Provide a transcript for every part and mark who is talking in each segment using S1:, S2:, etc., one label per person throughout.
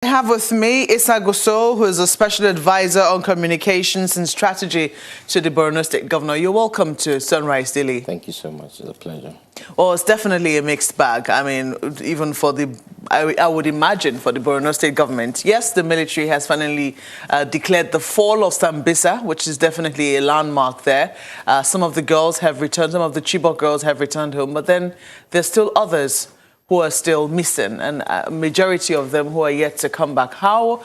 S1: I have with me Gusau, who is a special advisor on communications and strategy to the Borno State Governor. You're welcome to Sunrise Daily.
S2: Thank you so much. It's a pleasure.
S1: Well, it's definitely a mixed bag. I mean, even for I would imagine for the Borno State government. Yes, the military has finally declared the fall of Sambisa, which is definitely a landmark there. Some of the girls have returned, some of the Chibok girls have returned home, but then there's still others who are still missing, and a majority of them who are yet to come back. How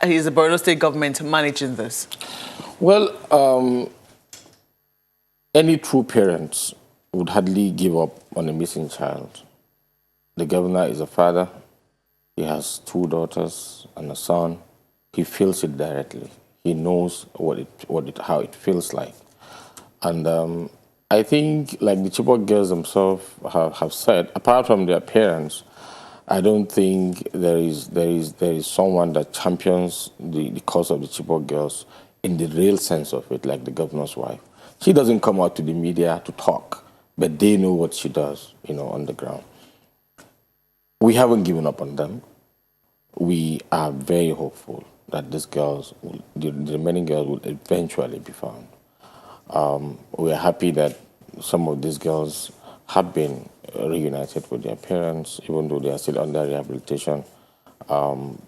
S1: is the Borno State government managing this?
S2: Well, any true parents would hardly give up on a missing child. The governor is a father. He has two daughters and a son. He feels it directly. He knows how it feels like. And I think, like the Chibok girls themselves have said, apart from their parents, I don't think there is someone that champions the cause of the Chibok girls in the real sense of it, like the governor's wife. She doesn't come out to the media to talk, but they know what she does, on the ground. We haven't given up on them. We are very hopeful that these girls, the remaining girls, will eventually be found. We are happy that some of these girls have been reunited with their parents, even though they are still under rehabilitation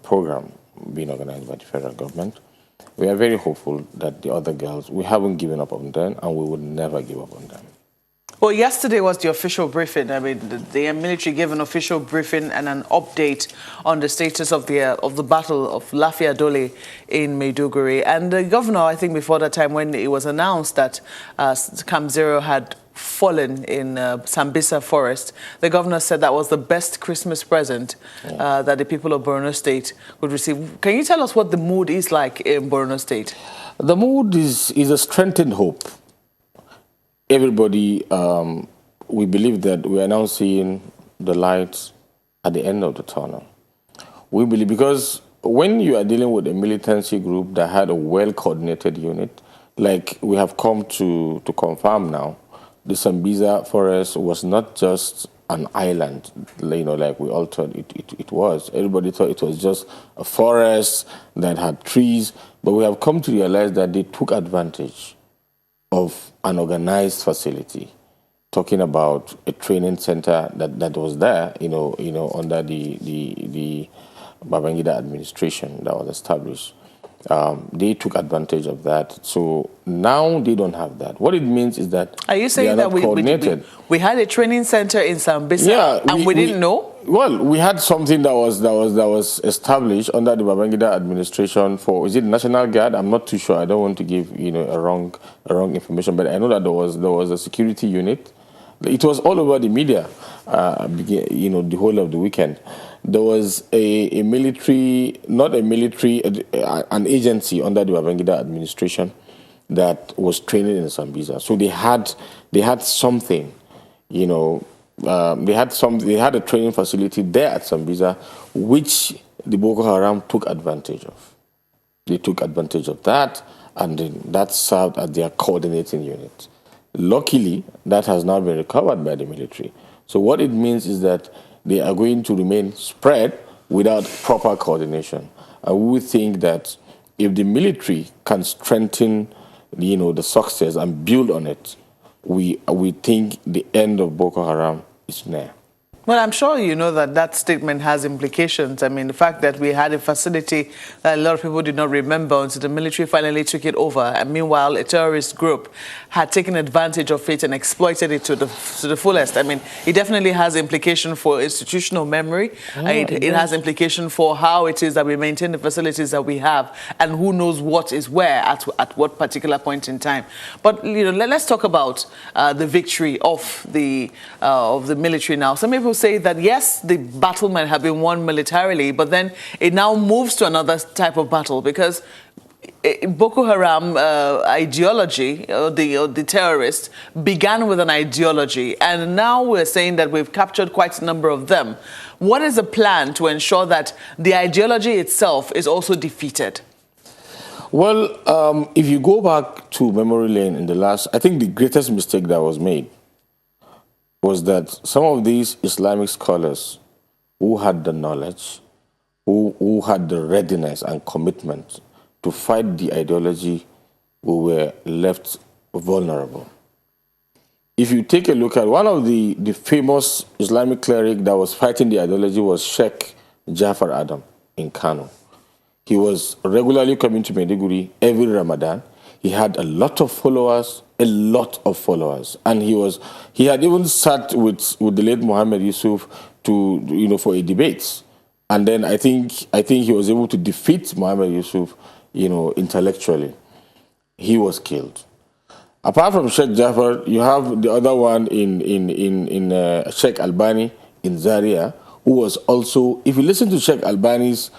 S2: program being organized by the federal government. We are very hopeful that the other girls, we haven't given up on them, and we would never give up on them.
S1: Well, yesterday was the official briefing. I mean, the military gave an official briefing and an update on the status of the battle of Lafia Dole in Maiduguri. And the governor, I think before that time when it was announced that Camp Zero had fallen in Sambisa forest, the governor said that was the best Christmas present that the people of Borno State would receive. Can you tell us what the mood is like in Borno State?
S2: The mood is a strengthened hope. Everybody, we believe that we are now seeing the light at the end of the tunnel. We believe, because when you are dealing with a militancy group that had a well-coordinated unit, like we have come to confirm now, the Sambisa forest was not just an island, like we all thought it was. Everybody thought it was just a forest that had trees, but we have come to realize that they took advantage of an organized facility, talking about a training center that was there, under the Babangida administration that was established. They took advantage of that. So now they don't have that. What it means is that
S1: are you saying that we had a training center in Sambisa and we didn't know?
S2: Well, we had something that was established under the Babangida administration for, is it National Guard? I'm not too sure. I don't want to give a wrong information, but I know that there was a security unit. It was all over the media, the whole of the weekend. There was a military, not a military, an agency under the Babangida administration that was training in Sambisa. So they had something, they had a training facility there at Sambisa, which the Boko Haram took advantage of. They took advantage of that, and then that served as their coordinating unit. Luckily, that has now been recovered by the military. So what it means is that they are going to remain spread without proper coordination. And we think that if the military can strengthen, the success and build on it, we think the end of Boko Haram is near.
S1: Well, I'm sure you know that statement has implications. I mean, the fact that we had a facility that a lot of people did not remember until the military finally took it over. And meanwhile, a terrorist group had taken advantage of it and exploited it to the fullest. I mean, it definitely has implication for institutional memory. It has implication for how it is that we maintain the facilities that we have and who knows what is where at what particular point in time. But, let's talk about the victory of the military now. Some people say that, yes, the battle might have been won militarily, but then it now moves to another type of battle because Boko Haram ideology, the terrorists, began with an ideology, and now we're saying that we've captured quite a number of them. What is the plan to ensure that the ideology itself is also defeated?
S2: Well, if you go back to memory lane in the last, I think the greatest mistake that was made was that some of these Islamic scholars who had the knowledge, who had the readiness and commitment to fight the ideology, we were left vulnerable. If you take a look at one of the famous Islamic cleric that was fighting the ideology was Sheikh Jafar Adam in Kano. He was regularly coming to Maiduguri every Ramadan. He had a lot of followers, and he had even sat with the late Muhammad Yusuf for a debate. And then I think he was able to defeat Muhammad Yusuf, intellectually. He was killed. Apart from Sheikh Jafar, you have the other one in Sheikh Albani in Zaria, who was also, if you listen to Sheikh Albani's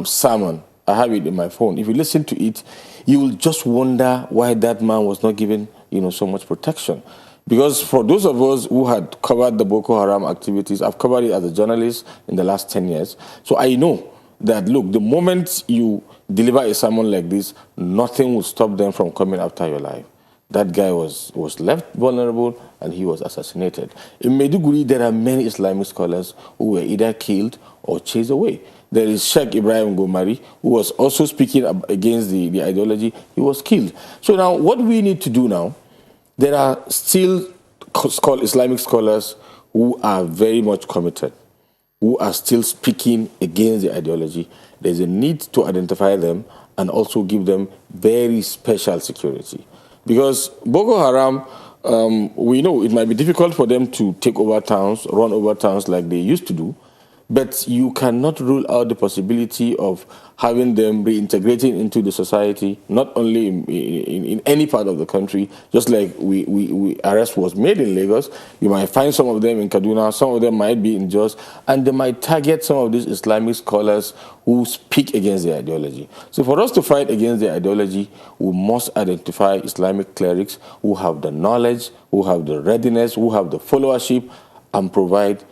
S2: sermon, I have it in my phone. If you listen to it, you will just wonder why that man was not given, so much protection. Because for those of us who had covered the Boko Haram activities, I've covered it as a journalist in the last 10 years. So I know that, look, the moment you deliver a sermon like this, nothing will stop them from coming after your life. That guy was left vulnerable and he was assassinated. In Maiduguri, there are many Islamic scholars who were either killed or chased away. There is Sheikh Ibrahim Gomari, who was also speaking against the ideology. He was killed. So now what we need to do now, there are still Islamic scholars who are very much committed, who are still speaking against the ideology. There's a need to identify them and also give them very special security. Because Boko Haram, we know it might be difficult for them to take over towns, run over towns like they used to do, but you cannot rule out the possibility of having them reintegrating into the society, not only in any part of the country, just like arrest was made in Lagos. You might find some of them in Kaduna, some of them might be in Jos, and they might target some of these Islamic scholars who speak against the ideology. So for us to fight against the ideology, we must identify Islamic clerics who have the knowledge, who have the readiness, who have the followership, and provide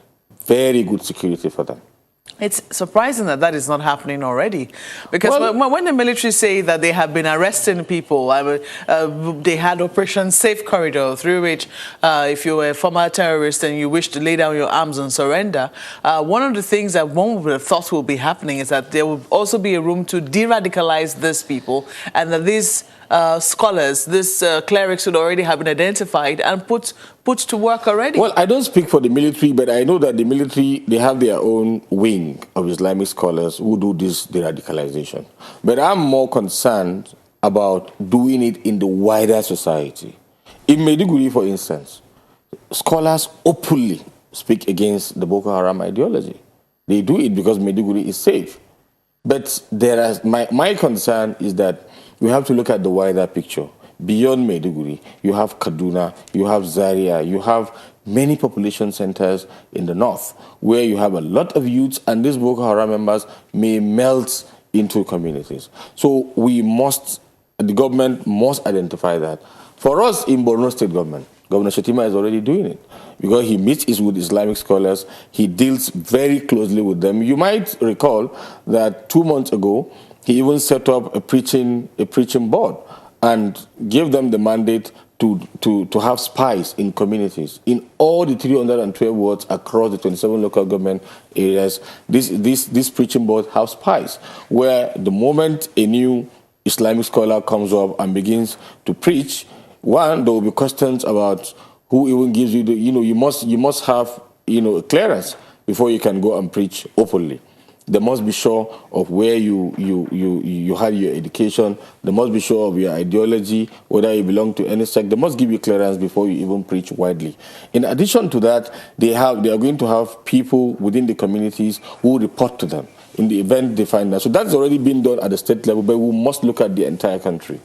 S2: very good security for them.
S1: It's surprising that is not happening already. Because when the military say that they have been arresting people, they had Operation Safe Corridor, through which if you were a former terrorist and you wish to lay down your arms and surrender, one of the things that one would have thought will be happening is that there will also be a room to de-radicalize these people, and that these scholars, these clerics would already have been identified and put to work already.
S2: Well, I don't speak for the military, but I know that the military, they have their own wing of Islamic scholars who do this de-radicalization. But I'm more concerned about doing it in the wider society. In Maiduguri, for instance, scholars openly speak against the Boko Haram ideology. They do it because Maiduguri is safe. But my concern is that we have to look at the wider picture. Beyond Maiduguri, you have Kaduna, you have Zaria, you have many population centers in the north where you have a lot of youths, and these Boko Haram members may melt into communities. So the government must identify that. For us in Borno State government, Governor Shetima is already doing it because he meets with Islamic scholars. He deals very closely with them. You might recall that 2 months ago, he even set up a preaching board and gave them the mandate to have spies in communities. In all the 312 wards across the 27 local government areas, this preaching board have spies, where the moment a new Islamic scholar comes up and begins to preach, one, there will be questions about who even gives you you must have, a clearance before you can go and preach openly. They must be sure of where you had your education. They must be sure of your ideology, whether you belong to any sect. They must give you clearance before you even preach widely. In addition to that, they are going to have people within the communities who report to them in the event they find that. So that's already been done at the state level, but we must look at the entire country.